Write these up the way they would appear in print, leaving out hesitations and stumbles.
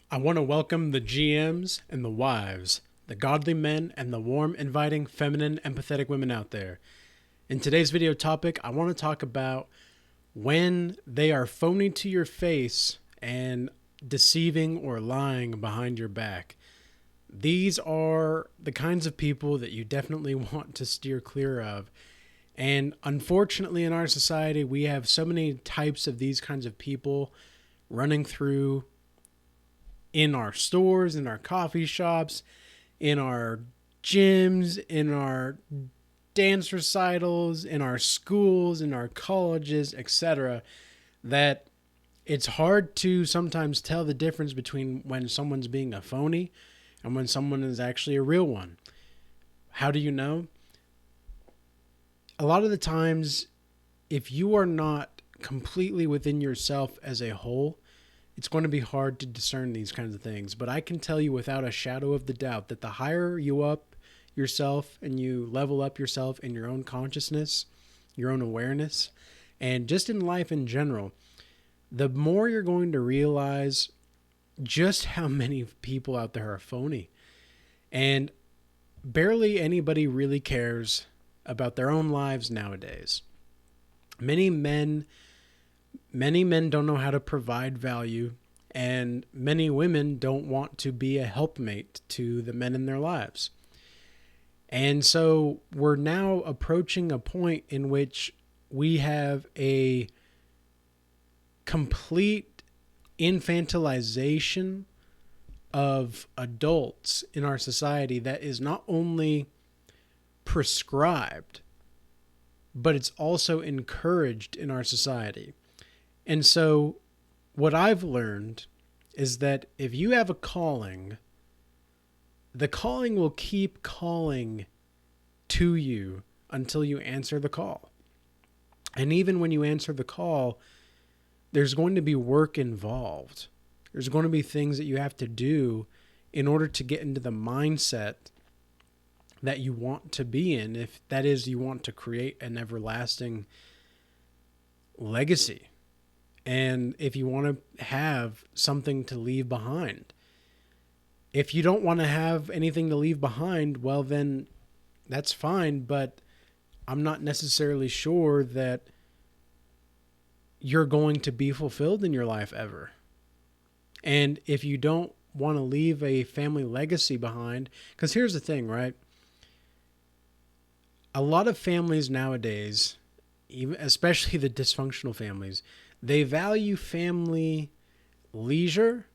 I want to welcome the GMs and the wives, the godly men and the warm, inviting, feminine, empathetic women out there. In today's video topic, I want to talk about when they are phony to your face and deceiving or lying behind your back. These are the kinds of people that you definitely want to steer clear of. And unfortunately, in our society, we have so many types of these kinds of people running through in our stores, in our coffee shops, in our gyms, in our dance recitals, in our schools, in our colleges, etc., that it's hard to sometimes tell the difference between when someone's being a phony and when someone is actually a real one. How do you know? A lot of the times, if you are not completely within yourself as a whole, it's going to be hard to discern these kinds of things. But I can tell you without a shadow of the doubt that the higher you up yourself and you level up yourself in your own consciousness, your own awareness, and just in life in general, the more you're going to realize just how many people out there are phony. And barely anybody really cares about their own lives nowadays. Many men don't know how to provide value, and many women don't want to be a helpmate to the men in their lives. And so we're now approaching a point in which we have a complete infantilization of adults in our society that is not only prescribed, but it's also encouraged in our society. And so what I've learned is that if you have a calling, the calling will keep calling to you until you answer the call. And even when you answer the call, there's going to be work involved. There's going to be things that you have to do in order to get into the mindset that you want to be in. If that is, you want to create an everlasting legacy. And if you want to have something to leave behind. If you don't want to have anything to leave behind, well, then that's fine. But I'm not necessarily sure that you're going to be fulfilled in your life ever. And if you don't want to leave a family legacy behind, because here's the thing, right? A lot of families nowadays, even especially the dysfunctional families, they value family leisure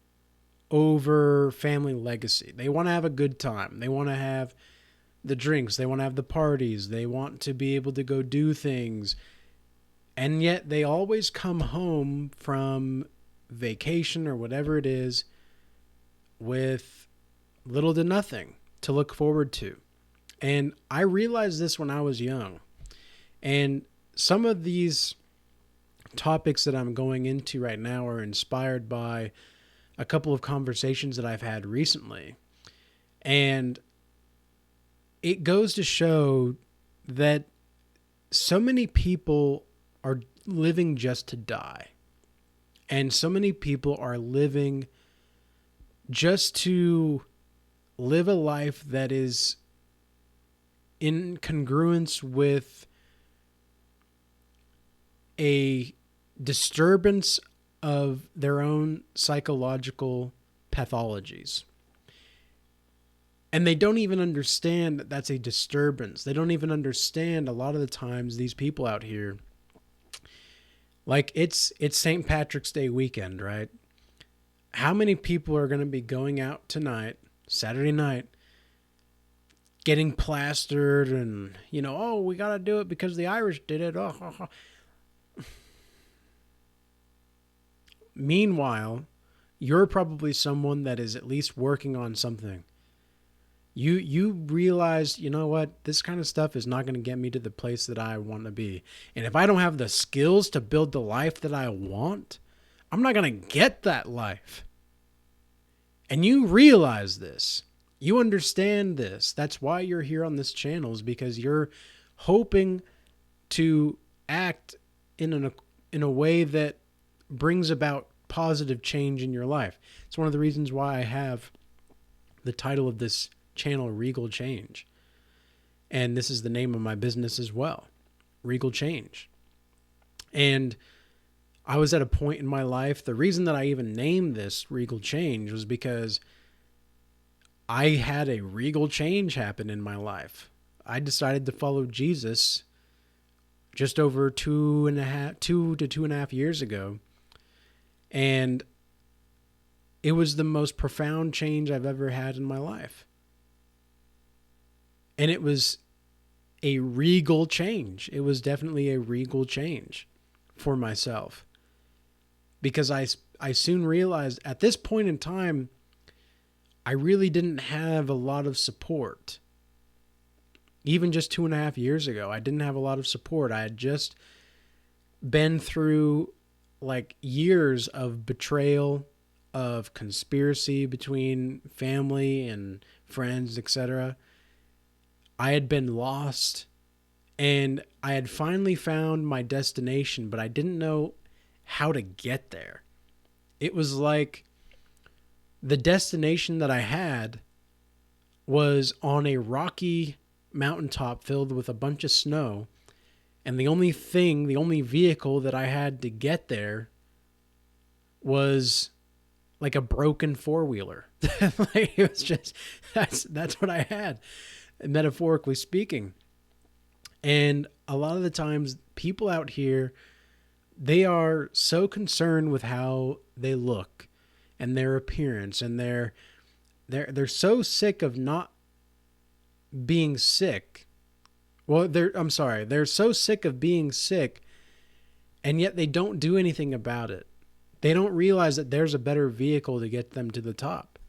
over family legacy. They want to have a good time. They want to have the drinks. They want to have the parties. They want to be able to go do things. And yet they always come home from vacation or whatever it is with little to nothing to look forward to. And I realized this when I was young. And some of these topics that I'm going into right now are inspired by a couple of conversations that I've had recently. And it goes to show that so many people are living just to die. And so many people are living just to live a life that is in congruence with a disturbance of their own psychological pathologies. And they don't even understand that that's a disturbance. They don't even understand a lot of the times these people out here, like it's St. Patrick's Day weekend, right? How many people are going to be going out tonight, Saturday night, getting plastered and, oh, we got to do it because the Irish did it. Oh. Meanwhile, you're probably someone that is at least working on something. You realize, you know what, this kind of stuff is not going to get me to the place that I want to be. And if I don't have the skills to build the life that I want, I'm not going to get that life. And you realize this. You understand this. That's why you're here on this channel, is because you're hoping to act in a way that brings about positive change in your life. It's one of the reasons why I have the title of this channel, Regal Change. And this is the name of my business as well, Regal Change. And I was at a point in my life, the reason that I even named this Regal Change was because I had a regal change happen in my life. I decided to follow Jesus just over 2 to 2.5 years ago. And it was the most profound change I've ever had in my life. And it was a regal change. It was definitely a regal change for myself. Because I soon realized at this point in time, I really didn't have a lot of support. Even just 2.5 years ago, I didn't have a lot of support. I had just been through like years of betrayal, of conspiracy between family and friends, etc. I had been lost, and I had finally found my destination, but I didn't know how to get there. It was like the destination that I had was on a rocky mountaintop filled with a bunch of snow, and the only vehicle that I had to get there was like a broken four-wheeler. Like, it was just, that's what I had, metaphorically speaking. And a lot of the times, people out here, they are so concerned with how they look and their appearance, and they're so sick of not being sick. Well, they're so sick of being sick, and yet they don't do anything about it. They don't realize that there's a better vehicle to get them to the top.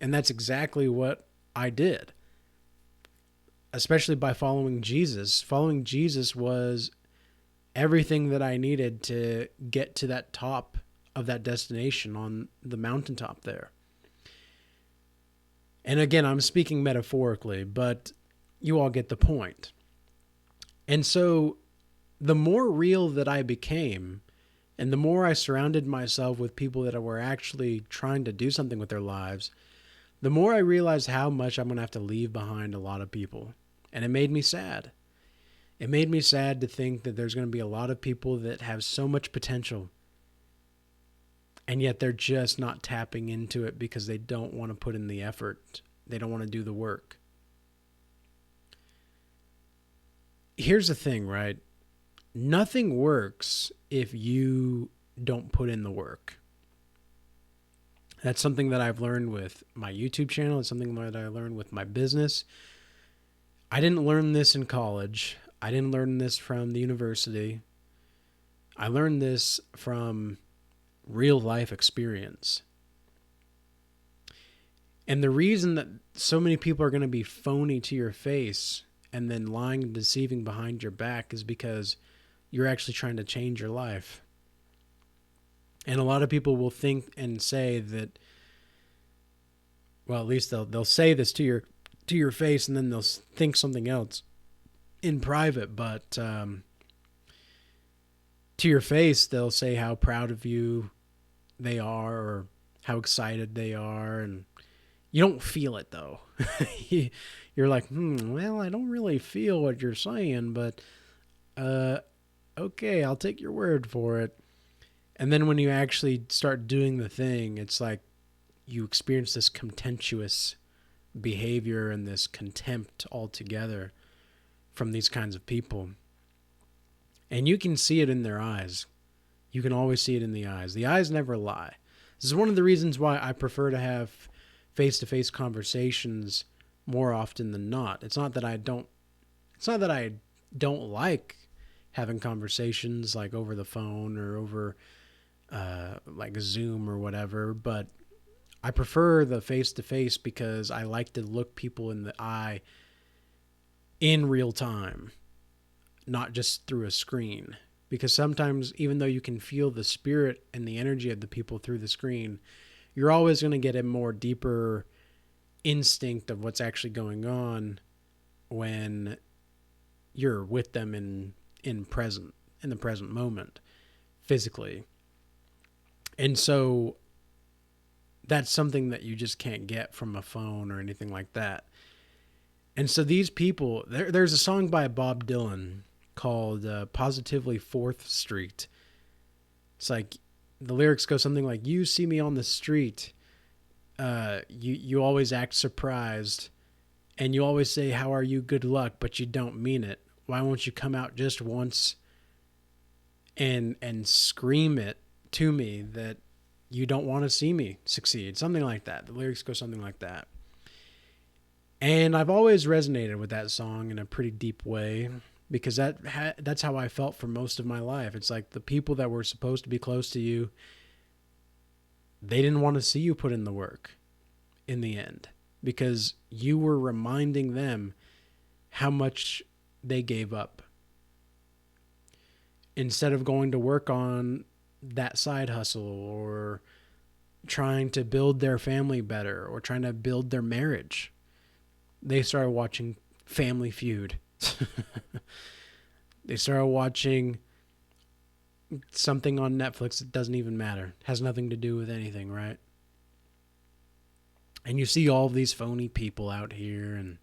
And that's exactly what I did. Especially by following Jesus. Following Jesus was everything that I needed to get to that top of that destination on the mountaintop there. And again, I'm speaking metaphorically, but you all get the point. And so the more real that I became, and the more I surrounded myself with people that were actually trying to do something with their lives, the more I realized how much I'm going to have to leave behind a lot of people. And it made me sad. It made me sad to think that there's going to be a lot of people that have so much potential, and yet they're just not tapping into it because they don't want to put in the effort. They don't want to do the work. Here's the thing, right? Nothing works if you don't put in the work. That's something that I've learned with my YouTube channel. It's something that I learned with my business. I didn't learn this in college. I didn't learn this from the university. I learned this from real life experience. And the reason that so many people are going to be phony to your face and then lying and deceiving behind your back is because you're actually trying to change your life. And a lot of people will think and say that, well, at least they'll say this to your face, and then they'll think something else in private, but to your face, they'll say how proud of you they are or how excited they are, and you don't feel it, though. You're like, well, I don't really feel what you're saying, but okay, I'll take your word for it. And then when you actually start doing the thing, it's like you experience this contemptuous behavior and this contempt altogether from these kinds of people. And you can see it in their eyes. You can always see it in the eyes. The eyes never lie. This is one of the reasons why I prefer to have face-to-face conversations more often than not. It's not that I don't like having conversations like over the phone or over like Zoom or whatever, but I prefer the face-to-face because I like to look people in the eye in real time, not just through a screen. Because sometimes, even though you can feel the spirit and the energy of the people through the screen, you're always going to get a more deeper instinct of what's actually going on when you're with them in the present moment, physically. And so that's something that you just can't get from a phone or anything like that. And so these people, there's a song by Bob Dylan called Positively 4th Street. It's like the lyrics go something like, "You see me on the street, you always act surprised, and you always say, 'How are you? Good luck,' but you don't mean it. Why won't you come out just once and scream it to me that you don't want to see me succeed?" Something like that. The lyrics go something like that. And I've always resonated with that song in a pretty deep way, because that's how I felt for most of my life. It's like the people that were supposed to be close to you, they didn't want to see you put in the work in the end, because you were reminding them how much they gave up. Instead of going to work on that side hustle, or trying to build their family better, or trying to build their marriage, they started watching Family Feud. They started watching something on Netflix that doesn't even matter. Has nothing to do with anything, right? And you see all of these phony people out here, and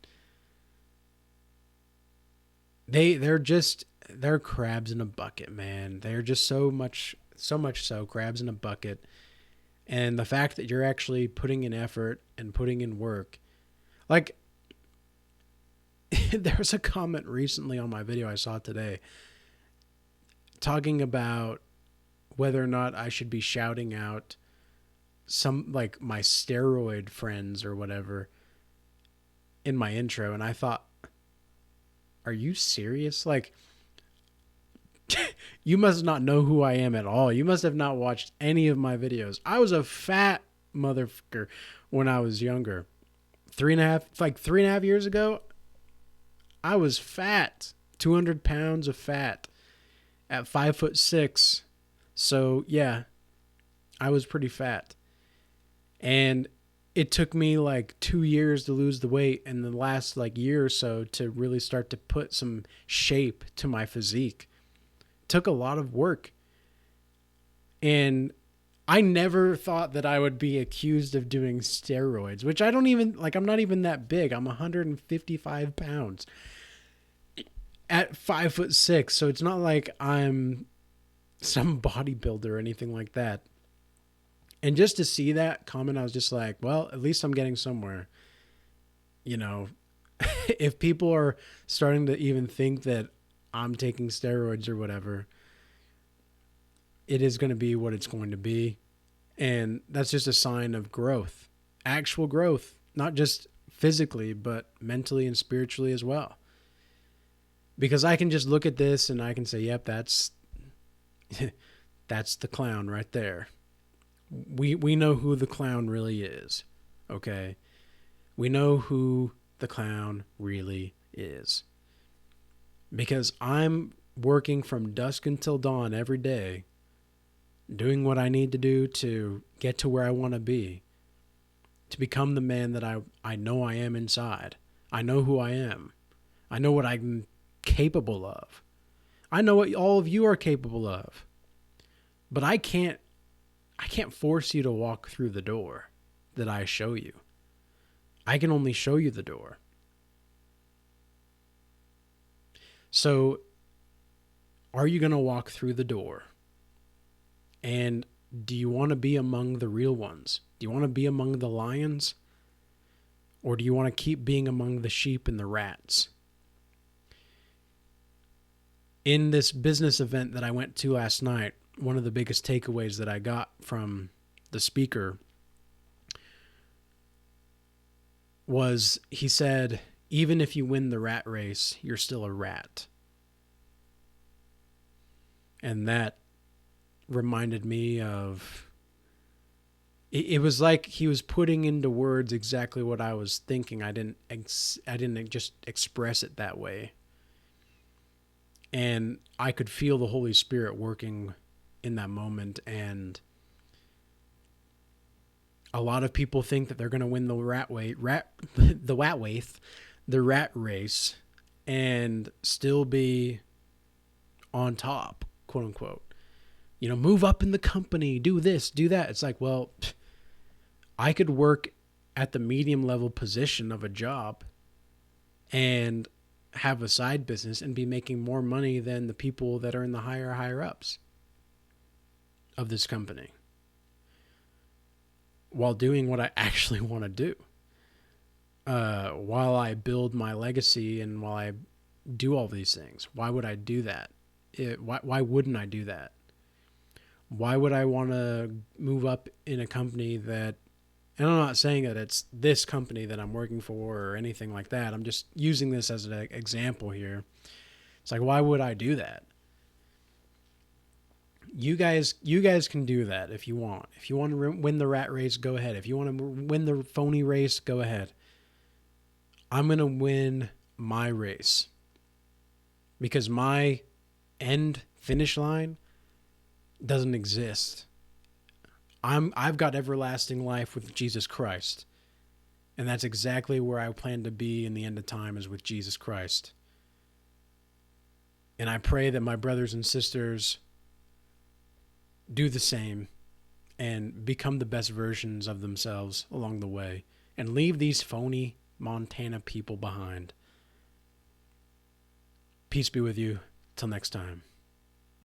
they're crabs in a bucket, man. They're just so much so crabs in a bucket. And the fact that you're actually putting in effort and putting in work, like, there's a comment recently on my video I saw today talking about whether or not I should be shouting out some, like, my steroid friends or whatever in my intro. And I thought, are you serious? Like, you must not know who I am at all. You must have not watched any of my videos. I was a fat motherfucker when I was younger. 3.5 years ago, I was fat, 200 pounds of fat at 5'6". So yeah, I was pretty fat. And it took me like 2 years to lose the weight, and the last like year or so to really start to put some shape to my physique. It took a lot of work. And I never thought that I would be accused of doing steroids, which I don't even, like, I'm not even that big. I'm 155 pounds at 5'6". So it's not like I'm some bodybuilder or anything like that. And just to see that comment, I was just like, well, at least I'm getting somewhere. You know, if people are starting to even think that I'm taking steroids or whatever, it is going to be what it's going to be. And that's just a sign of growth, actual growth, not just physically, but mentally and spiritually as well. Because I can just look at this and I can say, yep, that's the clown right there. We know who the clown really is, okay? We know who the clown really is. Because I'm working from dusk until dawn every day, doing what I need to do to get to where I want to be, to become the man that I know I am inside. I know who I am. I know what I'm capable of. I know what all of you are capable of. But I can't force you to walk through the door that I show you. I can only show you the door. So, are you going to walk through the door? And do you want to be among the real ones? Do you want to be among the lions? Or do you want to keep being among the sheep and the rats? In this business event that I went to last night, one of the biggest takeaways that I got from the speaker was, he said, even if you win the rat race, you're still a rat. And that reminded me of, it was like he was putting into words exactly what I was thinking. I didn't just express it that way. And I could feel the Holy Spirit working in that moment. And a lot of people think that they're going to win the rat race and still be on top, quote unquote. move up in the company, do this, do that. It's like, well, I could work at the medium level position of a job and have a side business and be making more money than the people that are in the higher ups of this company while doing what I actually want to do. While I build my legacy and while I do all these things. Why would I do that? Why wouldn't I do that? Why would I want to move up in a company that, and I'm not saying that it's this company that I'm working for or anything like that. I'm just using this as an example here. It's like, why would I do that? You guys can do that if you want. If you want to win the rat race, go ahead. If you want to win the phony race, go ahead. I'm going to win my race because my end finish line doesn't exist. I've got everlasting life with Jesus Christ. And that's exactly where I plan to be in the end of time, is with Jesus Christ. And I pray that my brothers and sisters do the same and become the best versions of themselves along the way and leave these phony Montana people behind. Peace be with you. Till next time.